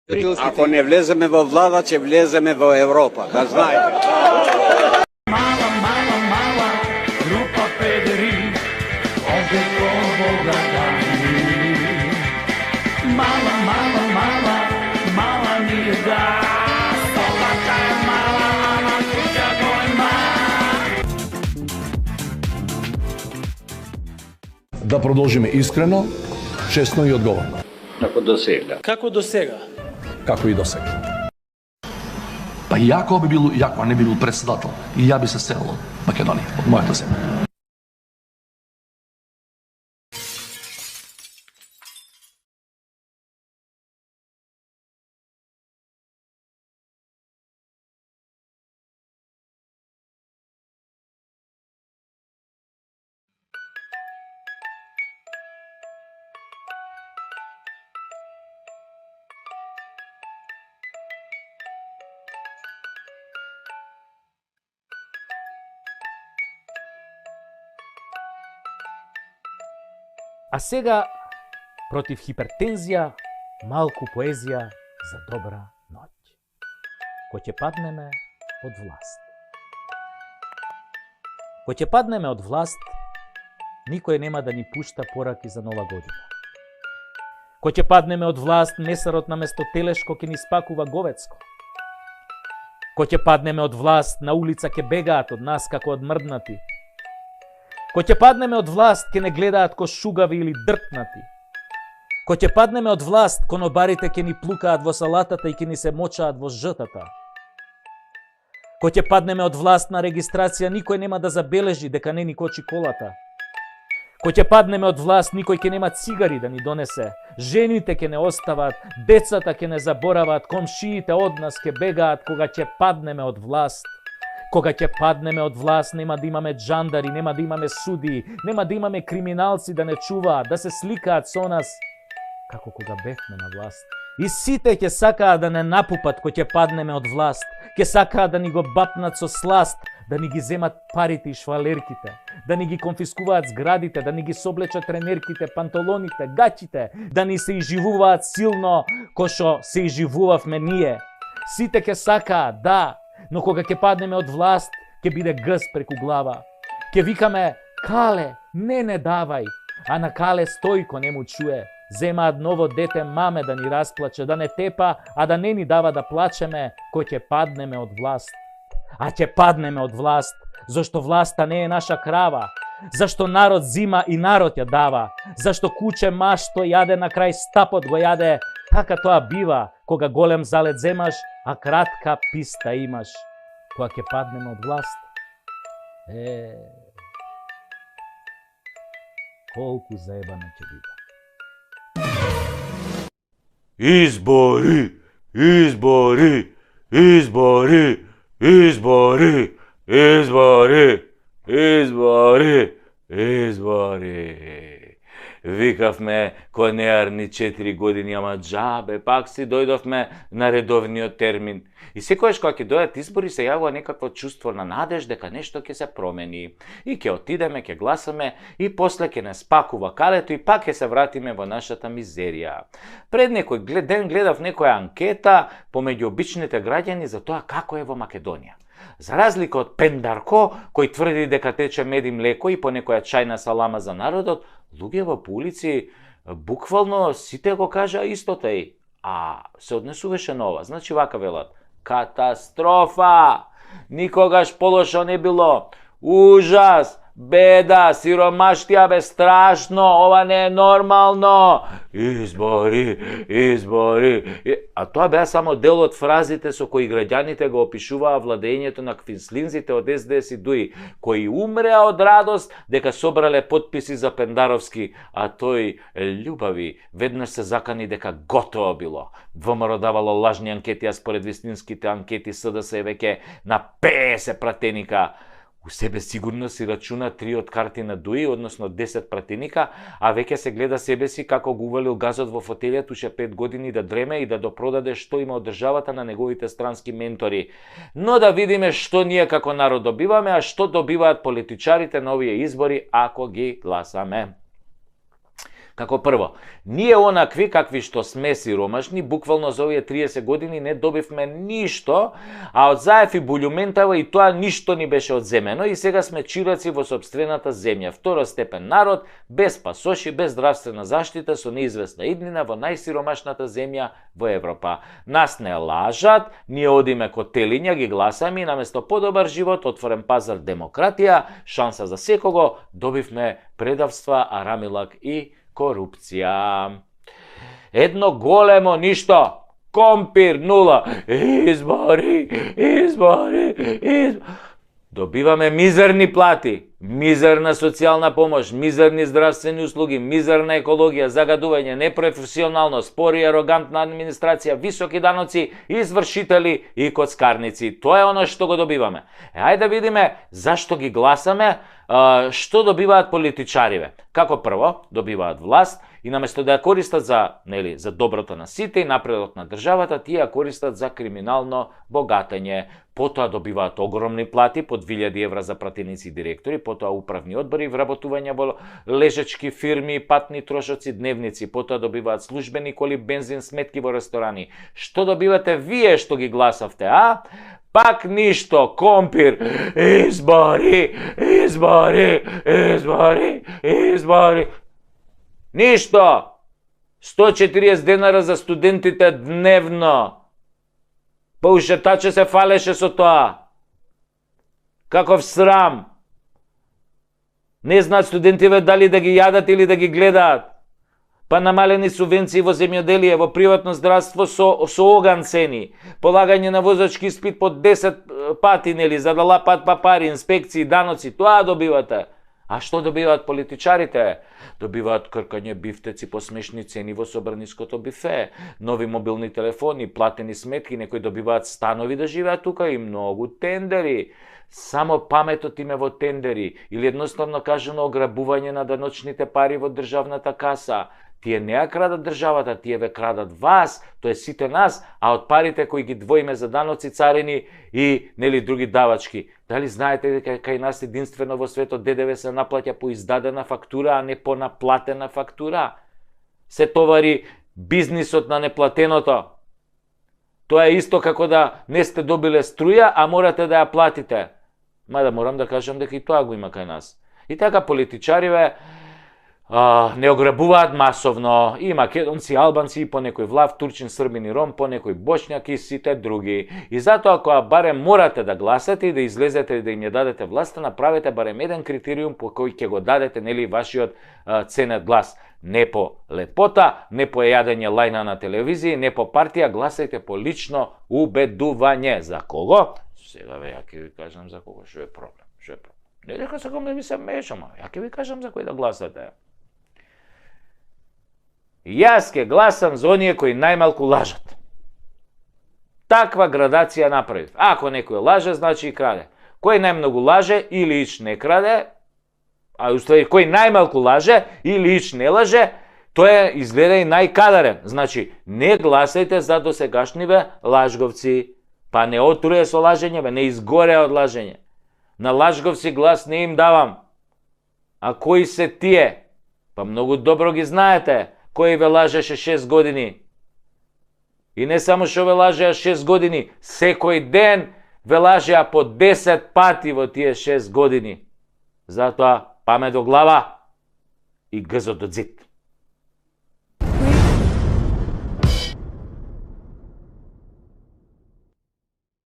Ако не влеземе во влада, ќе влеземе во Европа, да знаете. Мала, мала, мала група педери, овде кон Бога дани. Мала, мала, мала, мала ни е да, столата е мала, ама куќа го има. Да продолжиме искрено, честно и одговорно. Како до сега. Како до сега? Како и до сега. Па и ако би бил, ако не би бил председател, и ја би се селил од Македонија, од мојата земја. А сега, против хипертензија, малку поезија за добра ноќ. Кој ќе паднеме од власт. Кој ќе паднеме од власт, никој нема да ни пушта пораки за нова година. Кој ќе паднеме од власт, месарот наместо телешко ќе ни спакува говецко. Кој ќе паднеме од власт, на улица ќе бегаат од нас како од мрднати. Кој ќе паднеме од власт, ќе не гледаат ко шугави или дртнати. Кој ќе паднеме од власт, конобарите ќе ни плукаат во салатата и ќе ни се мочаат во жтата. Кој ќе паднеме од власт на регистрација, никој нема да забележи дека не ни кочи колата. Кој ќе паднеме од власт, никој ќе нема цигари да ни донесе. Жените ќе не остават, децата ќе не заборават, комшиите од нас ќе бегаат кога ќе паднеме од власт. Кога ќе паднеме од власт, нема да имаме джандари, нема да имаме суди, нема да имаме криминалци да не чуваат, да се сликаат со нас, како кога бевме на власт. И сите ќе сакаат да не напупат кој ќе паднеме од власт, ќе сакаат да ни го бапнат со сласт, да ни ги земат парите и швалерките, да ни ги конфискуваат зградите, да ни ги соблечат тренерките, панталоните, гачите, да ни се изживуваат силно кој што се изживувавме ние. Сите ќе сакаат, да, но кога ќе паднеме од власт, ќе биде гъс преку глава. Ќе викаме, Кале, не давај, а на Кале Стојко не му чуе. Земаат ново дете маме да ни расплаче, да не тепа, а да не ни дава да плачеме, кој ќе паднеме од власт. А ќе паднеме од власт, зашто власта не е наша крава, зашто народ зима и народ ја дава, зашто куче машто јаде на крај стапот го јаде, така тоа бива, кога голем залет земаш, а кратка писта имаш. Кога ќе паднеме од власт, колку заебано ќе биде. Избори, избори, избори, избори, избори, избори, избори. Викавме конеарни 4 години, ама джабе, пак си дојдовме на редовниот термин. И секојаш кога ќе дојдат избори, се јавува некакво чувство на надеж дека нешто ќе се промени. И ќе отидеме, ќе гласаме, и после ќе не спакува калето и пак ќе се вратиме во нашата мизерија. Пред некој ден гледав некоја анкета помеѓу обичните граѓани за тоа како е во Македонија. За разлика од Пендарко, кој тврди дека тече мед и млеко и по некоја чајна салама за народот, луѓето по улици буквално сите го кажа истото а се однесуваше на ова. Значи вака велат: катастрофа! Никогаш полошо не било. Ужас! Беда, сиромаштија, бе, страшно, ова не е нормално. Избори, избори. А тоа беа само дел од фразите со кои граѓаните го опишуваа владењето на квинслинзите од СДС и ДУИ, кои умреа од радост дека собрале подписи за Пендаровски, а тој, љубави, веднаш се закани дека готово било. ВМРО давало лажни анкети, а според вистинските анкети СДС е веќе на 50 пратеника. У себе сигурно си рачуна 3 од карти на ДУИ, односно 10 пратеника, а веќе се гледа себе си како го увалил газот во фотелијат уште 5 години да дреме и да допродаде што има од државата на неговите странски ментори. Но да видиме што ние како народ добиваме, а што добиваат политичарите на овие избори ако ги гласаме. Како прво, ние онакви какви што сме сиромашни, буквално за овие 30 години не добивме ништо, а од Заев и Булјументава и тоа ништо ни беше одземено и сега сме чираци во сопствената земја. Второстепен народ, без пасоши, без здравствена заштита, со неизвестна иднина во најсиромашната земја во Европа. Нас не лажат, ние одиме ко телиња, ги гласаме и наместо подобар живот, отворен пазар, демократија, шанса за секого, добивме предавства, арамилак и корупција. Едно големо ништо. Компир нула. Избори. Добиваме мизерни плати, мизерна социјална помош, мизерни здравствени услуги, мизерна екологија, загадување, непрофесионално, спори и арогантна администрација, високи даноци, извршители и коцкарници. Тоа е оно што го добиваме. Ајде да видиме зашто ги гласаме, што добиваат политичариве. Како прво, добиваат власт и наместо да ја користат за доброто на сите и напредок на државата, тие ја користат за криминално богатење. Потоа добиваат огромни плати, по 2000 евра за пратеници и директори, потоа управни одбори, вработување во лежачки фирми, патни трошоци, дневници, потоа добиваат службени коли, бензин, сметки во ресторани. Што добивате вие што ги гласавте, а? Пак ништо, компир, избори. Ништо. 140 денара за студентите дневно. Паушетаче се фалеше со тоа. Каков срам. Не знаат студентиве дали да ги јадат или да ги гледаат. Па намалени субвенции во земјоделие, во приватно здравство со оган цени. Полагање на возачки испит по 10 пати, нели, за да лапат папари, инспекции, даноци. Тоа добивате. А што добиваат политичарите? Добиваат кркање бифтеци по смешни цени во собраниското бифе, нови мобилни телефони, платени сметки, некои добиваат станови да живеат тука и многу тендери. Само паметот им е во тендери или едноставно кажано ограбување на даночните пари во државната каса. Тие не ја крадат државата, тие ве крадат вас, тоа е сите нас, а од парите кои ги двоиме за даноци, царини и нели други давачки. Дали знаете дека кај нас единствено во светот ДДВ се наплаќа по издадена фактура, а не по наплатена фактура? Се товари бизнисот на неплатеното. Тоа е исто како да не сте добиле струја, а морате да ја платите. Мада морам да кажам дека и тоа го има кај нас. И така политичариве не ограбуваат масовно, и македонци, албанци, и по некој влав, турчин, србин и ром, по некој бошњак и сите други. И затоа ако барем морате да гласате и да излезете и да им ја дадете власта, направете барем еден критериум по кој ќе го дадете, нели, вашиот ценет глас. Не по лепота, не по јадење лајна на телевизија, не по партија, гласајте по лично убедување. За кого? Сега ја ќе ви кажам за кого, што е проблем. Не дека сакам да ви се мешам, ја ќе ви кажам за кој да гласате. Јас ќе гласам за оние кои најмалку лажат. Таква градација направив. Ако некој лаже, значи и краде. Кој најмногу лаже или ич не краде, а уствари кој најмалку лаже или ич не лаже, тој изгледа и најкадарен. Значи, не гласајте за досегашниве лажговци. Па не отруе со лажење, не изгоре од лажење. На лажговци глас не им давам. А кои се тие? Па многу добро ги знаете. Кој ве лажеше 6 години. И не само што ве лажеа 6 години, секој ден ве лажеа по 10 пати во тие 6 години. Затоа памет до глава и гзо до дзит.